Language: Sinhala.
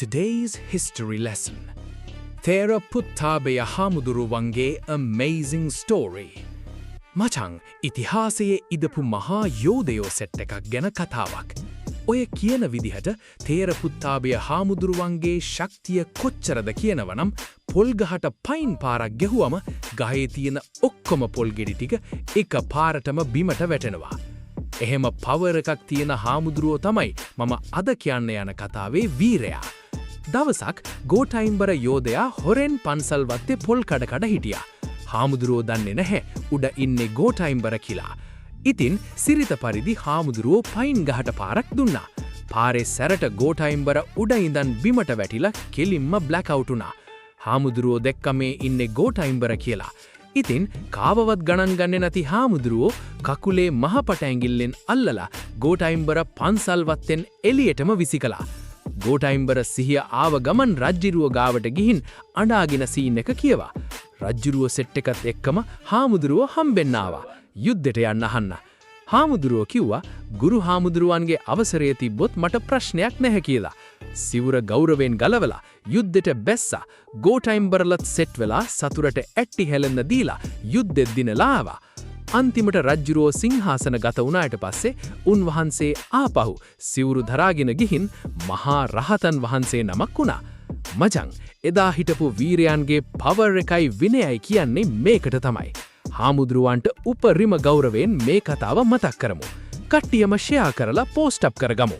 Today's history lesson. Thera Puttabaya Hamuduruwange amazing story. මචං ඉතිහාසයේ ඉදපු මහා යෝධයෝ සෙට් එකක් ගැන කතාවක්. ඔය කියන විදිහට තේර පුත්තාබය හාමුදුරුවන්ගේ ශක්තිය කොච්චරද කියනවනම් පොල්ගහට පයින් පාරක් ගැහුවම ගහේ තියෙන ඔක්කොම පොල් ගෙඩි ටික එක පාරටම බිමට වැටෙනවා. එහෙම පවර් එකක් තියෙන හාමුදුරුවෝ තමයි මම අද කියන්න යන කතාවේ වීරයා. දවසක් ගෝඨයිම්බර යෝධයා හොරෙන් පන්සල් වත්තේ පොල් කඩ හිටියා. හාමුදුරුවෝ දන්නේ නැහැ උඩ ඉන්නේ ගෝඨයිම්බර කියලා. ඉතින් සිරිත පරිදි හාමුදුරුවෝ පයින් ගහට පාරක් දුන්නා. පාරේ සැරට ගෝඨයිම්බර උඩ ඉඳන් බිමට වැටිලා කෙලින්ම බ්ලැක් අවුට් වුණා. හාමුදුරුවෝ දැක්ක මේ ඉන්නේ ගෝඨයිම්බර කියලා. ඉතින් කාවවත් ගණන් ගන්නේ නැති හාමුදුරුවෝ කකුලේ මහපට ඇඟිල්ලෙන් අල්ලලා ගෝඨයිම්බර පන්සල් වත්තෙන් එළියටම විසිකලා. ගෝඨයිම්බර සිහිය ආව ගමන් රජ්ජිරුව ගාවට ගිහින් අඬාගෙන සීන් එක කියවා. රජ්ජිරුව සෙට් එකත් එක්කම හාමුදුරුව හම්බෙන්න ආවා. යුද්ධෙට යන්න අහන්න. හාමුදුරුව කිව්වා ගුරු හාමුදුරුවන්ගේ අවසරය තිබ්බොත් මට ප්‍රශ්නයක් නැහැ කියලා. සිවුර ගෞරවයෙන් ගලවලා යුද්ධෙට බැස්සා. ගෝඨයිම්බරලත් සෙට් වෙලා සතුරට ඇට්ටි හැලෙන්න දීලා යුද්ධෙත් දිනලා ආවා. අන්තිමට රජ්ජුරුවෝ සිංහාසන ගත වුණාට පස්සේ උන්වහන්සේ ආපහු සිවුරු දරාගෙන ගිහින් මහා රහතන් වහන්සේ නමක් වුණා. මචං එදා හිටපු වීරයන්ගේ පවර් එකයි විනයයි කියන්නේ මේකට තමයි. හාමුදුරුවන්ට උපරිම ගෞරවයෙන් මේ කතාව මතක් කරමු. කට්ටියම ෂෙයා කරලා පෝස්ට් අප් කරගමු.